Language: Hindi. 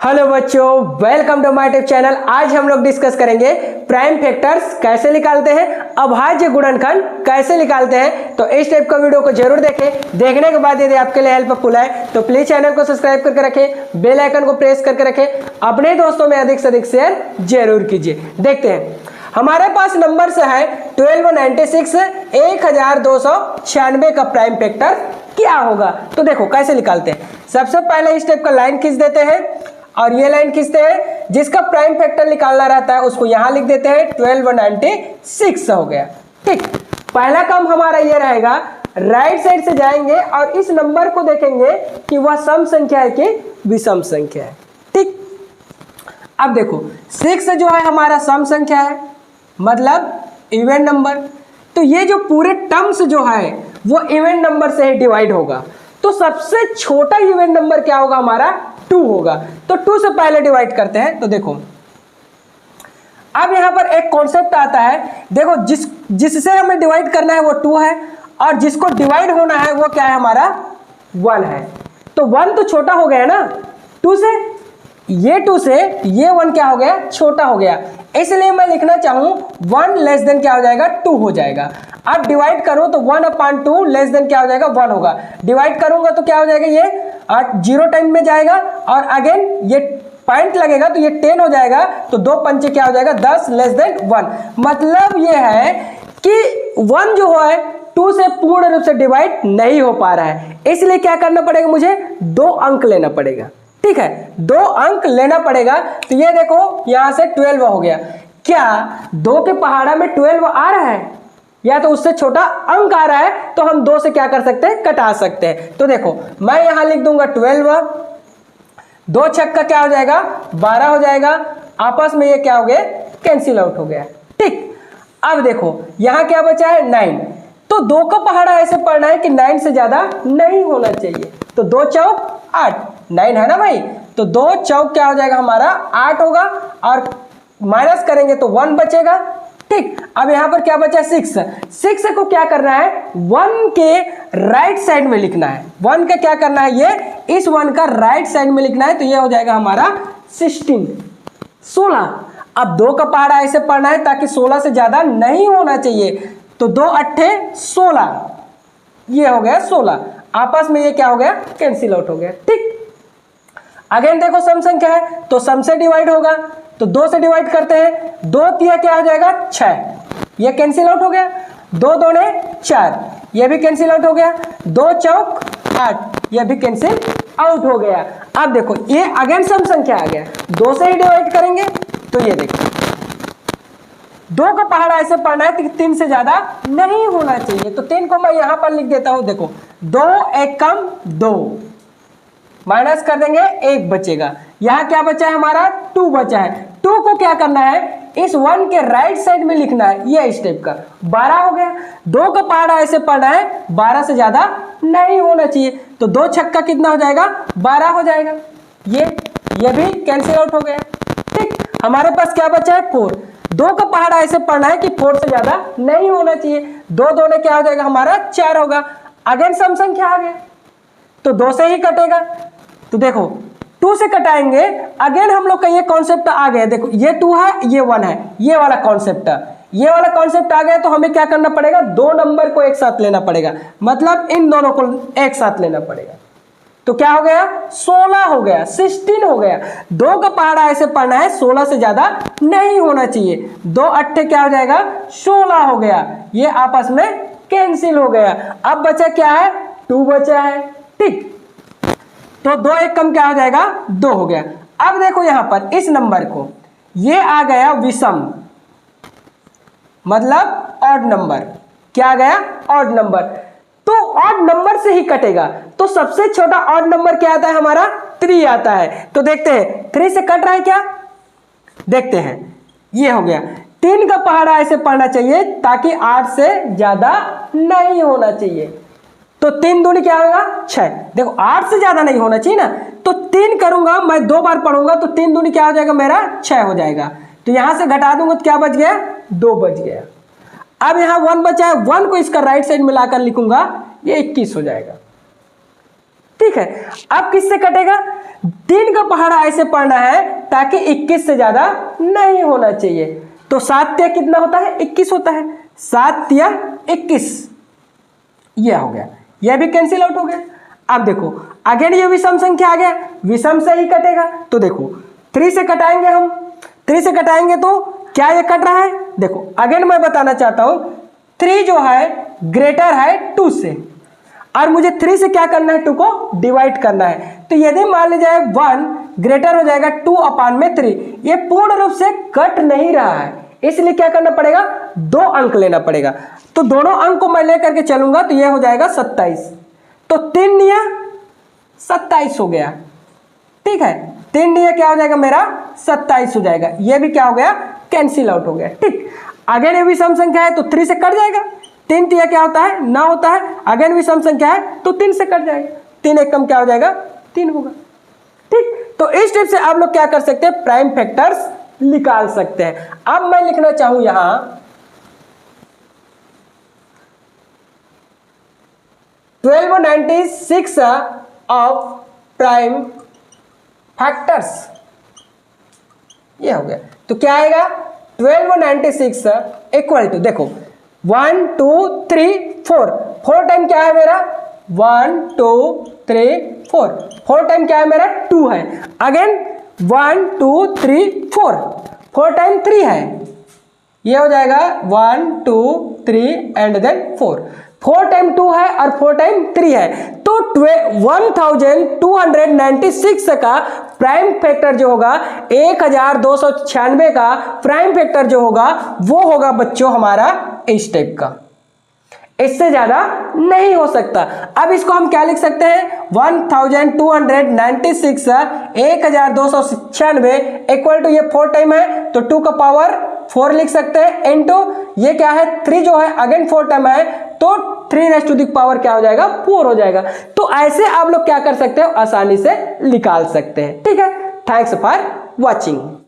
हेलो बच्चों, welcome to my YouTube channel. आज हम लोग डिस्कस करेंगे प्राइम फैक्टर्स कैसे निकालते हैं, अभाज्य गुणनखंड कैसे निकालते हैं। तो इस टाइप का वीडियो को जरूर देखें। देखने के बाद यदि आपके लिए हेल्पफुल है तो प्लीज चैनल को सब्सक्राइब करके रखें, बेल आइकन को प्रेस करके रखें, अपने दोस्तों में अधिक से अधिक शेयर जरूर कीजिए। देखते हैं हमारे पास नंबर से है 1296 1296 का प्राइम फैक्टर क्या होगा। तो देखो कैसे निकालते हैं। सबसे पहले इस टाइप का लाइन खींच देते हैं और ये लाइन खींचते हैं। जिसका प्राइम फैक्टर निकालना रहता है उसको यहां लिख देते हैं 1296 हो गया। ठीक, पहला काम हमारा ये रहेगा, राइट साइड से जाएंगे और इस नंबर को देखेंगे कि वह सम संख्या है कि विषम संख्या है। ठीक, अब देखो 6 जो है हमारा सम संख्या है, मतलब इवन नंबर। तो ये जो पूरे टर्म्स जो है वो इवन नंबर से ही डिवाइड होगा। तो सबसे छोटा इवन नंबर क्या होगा हमारा 2 होगा। तो 2 से पहले डिवाइड करते हैं। तो देखो अब यहां पर एक कॉन्सेप्ट आता है। देखो जिससे हमें डिवाइड करना है वो 2 है और जिसको डिवाइड होना है वो क्या है हमारा 1 है। तो 1 तो छोटा हो गया ना 2 से, ये 2 से ये 1 क्या हो गया, छोटा हो गया। इसलिए मैं लिखना चाहूं 1 लेस देन क्या हो जाएगा 2 हो जाएगा। अब डिवाइड करो तो 1/2 लेस देन क्या हो जाएगा 1 होगा। डिवाइड करूंगा तो क्या हो जाएगा, ये 0 टाइम में जाएगा और अगेन ये पॉइंट लगेगा तो ये 10 हो जाएगा। तो 2 पंचे क्या हो जाएगा 10 लेस देन 1। मतलब ये है कि 1 जो है 2 से पूर्ण रूप से डिवाइड नहीं हो पा रहा है। इसलिए क्या करना पड़ेगा, मुझे 2 अंक लेना पड़ेगा। ठीक है, 2 अंक लेना पड़ेगा। तो ये देखो यहां से 12 हो गया। क्या 2 के पहाड़ा में 12 आ रहा है या तो उससे छोटा अंक आ रहा है, तो हम 2 से क्या कर सकते हैं, कटा सकते हैं। तो देखो मैं यहां लिख दूंगा 12, 2 छक्का का क्या हो जाएगा 12 हो जाएगा। आपस में ये क्या हो गया, कैंसिल आउट हो गया। ठीक, अब देखो यहां क्या बचा है 9। तो 2 का पहाड़ा ऐसे पढ़ना है कि 9 से ज्यादा नहीं होना चाहिए। तो 2 चौक 8, 9 है ना भाई। तो 2 चौक क्या हो जाएगा हमारा 8 होगा और माइनस करेंगे तो 1 बचेगा। ठीक, अब यहां पर क्या बचा 6 को क्या करना है 1 के राइट साइड में लिखना है। 1 का क्या करना है, ये इस 1 का राइट साइड में लिखना है। तो ये हो जाएगा हमारा 16। अब 2 का पहाड़ा ऐसे पढ़ना है ताकि 16 से ज्यादा नहीं होना चाहिए। तो 2 अट्ठे 16, ये हो गया 16। आपस में ये क्या हो गया, कैंसिल आउट हो गया। ठीक, अगेन देखो सम संख्या है तो सम से डिवाइड होगा। तो 2 से डिवाइड करते हैं, 2 तिया क्या हो जाएगा 6, ये कैंसिल आउट हो गया। 2 दूने 4, ये भी कैंसिल आउट हो गया। 2 चौक 8, ये भी कैंसिल आउट हो गया। अब देखो ये अगेन सम संख्या आ गया, 2 से ही डिवाइड करेंगे। तो ये देखो 2 का पहाड़ा ऐसे पढ़ना है कि 3 से ज्यादा नहीं होना चाहिए। तो 3 को मैं यहां पर लिख देता हूं। देखो 2 1 कम 2, माइनस कर देंगे 1 बचेगा। यहां क्या बचा है हमारा 2 बचा है। 2 को क्या करना है, इस 1 के राइट साइड में लिखना है, ये स्टेप का 12 हो गया। 2 का पहाड़ा ऐसे पढ़ना है 12 से ज्यादा नहीं होना चाहिए। तो 2 छक्का कितना हो जाएगा 12 हो जाएगा। ये भी कैंसिल आउट हो गया। ठीक, हमारे पास क्या बचा है 4। 2 का पहाड़ा ऐसे पढ़ना है कि 4 से ज्यादा नहीं होना चाहिए। 2 2 ने क्या हो जाएगा हमारा 4 होगा। अगेन सम संख्या आ गया तो 2 से ही कटेगा। तो देखो 2 से कटाएंगे, अगेन हम लोग का ये कॉन्सेप्ट आ गया। देखो ये 2 है ये 1 है, ये वाला कॉन्सेप्ट आ गया। तो हमें क्या करना पड़ेगा, 2 नंबर को एक साथ लेना पड़ेगा, मतलब इन दोनों को एक साथ लेना पड़ेगा। तो क्या हो गया 16 हो गया, 16 हो गया। 2 का पहाड़ा ऐसे पढ़ना है 16 से ज्यादा नहीं होना चाहिए। 2 अट्ठे क्या हो जाएगा 16 हो गया। ये आपस में कैंसिल हो गया। अब बचा क्या है 2 बचा है। ठीक, तो 2 1 कम क्या हो जाएगा 2 हो गया। अब देखो यहां पर इस नंबर को, ये आ गया विषम, मतलब ऑड नंबर। क्या आ गया ऑड नंबर। तो ऑड नंबर से ही कटेगा। तो सबसे छोटा ऑड नंबर क्या आता है हमारा 3 आता है। तो देखते हैं 3 से कट रहा है क्या, देखते हैं। ये हो गया। 3 का पहाड़ा ऐसे पढ़ना चाहिए ताकि 8 से ज्यादा नहीं होना चाहिए। तो 3 दूनी क्या होगा 6। देखो 8 से ज्यादा नहीं होना चाहिए ना, तो 3 करूंगा मैं 2 बार पढ़ूंगा तो 3 दूनी क्या हो जाएगा मेरा 6 हो जाएगा। तो यहां से घटा दूंगा तो क्या बच गया 2 बच गया। अब यहां 1 बचा है, 1 को इसका राइट साइड में लाकर लिखूंगा, ये 21 हो जाएगा। ठीक है, अब किससे कटेगा, 3 का पहाड़ा ऐसे पढ़ना है ताकि 21 से ज्यादा नहीं होना चाहिए। तो 7 तिया कितना होता है? 21 होता है। 7 तिया 21, यह हो गया, यह भी कैंसिल आउट हो गया। अब देखो अगेन ये विषम संख्या आ गया, विषम से ही कटेगा। तो देखो 3 से कटाएंगे हम, 3 से कटाएंगे तो क्या ये कट रहा है? देखो अगेन मैं बताना चाहता हूं 3 जो है ग्रेटर है 2 से, और मुझे 3 से क्या करना है? 2 को डिवाइड करना है। तो यदि मान लीजिए 1 ग्रेटर हो जाएगा 2/3, ये पूर्ण रूप से कट नहीं रहा है, इसलिए क्या करना पड़ेगा? 2 अंक लेना पड़ेगा। तो दोनों अंक को मैं लेकर के चलूंगा तो यह हो जाएगा 27। तो 3 निया 27 हो गया, ठीक है। 3 निया क्या हो जाएगा मेरा? 27 हो जाएगा। यह भी क्या हो गया? कैंसिल आउट हो गया, ठीक। अगेन ये विषम संख्या है तो 3 से कट जाएगा। 3 तिया क्या होता है? 9 होता है। अगेन विषम संख्या है तो 3 से कट जाएगा। 3 एक कम क्या हो जाएगा? 3 होगा, ठीक। तो इस टाइप से आप लोग क्या कर सकते हैं? प्राइम फैक्टर्स निकाल सकते हैं। अब मैं लिखना चाहूं यहां 1296 ऑफ प्राइम फैक्टर्स, ये हो गया। तो क्या आएगा? 1296 इक्वल टू, देखो 1 2 3 4, 4 टाइम क्या है मेरा? 1 2 3 4, 4 टाइम क्या है मेरा? 2 है। अगेन 1 2 3 4, 4 टाइम 3 है, ये हो जाएगा 1 2 3 एंड देन 4। 4 टाइम 2 है और 4 टाइम 3 है, तो 1296 का प्राइम फैक्टर जो होगा, 1296 का प्राइम फैक्टर जो होगा वो होगा बच्चों हमारा इस टाइप का, इससे ज्यादा नहीं हो सकता। अब इसको हम क्या लिख सकते हैं? 1296 1296 इक्वल टू, ये 4 टाइम है तो 2 का पावर 4 लिख सकते हैं, इनटू ये क्या है? 3 जो है अगेन 4 टाइम है तो 3 रेज़ टू द पावर क्या हो जाएगा? 4 हो जाएगा। तो ऐसे आप लोग क्या कर सकते हो? आसानी से निकाल सकते हैं, ठीक है। Thanks for watching.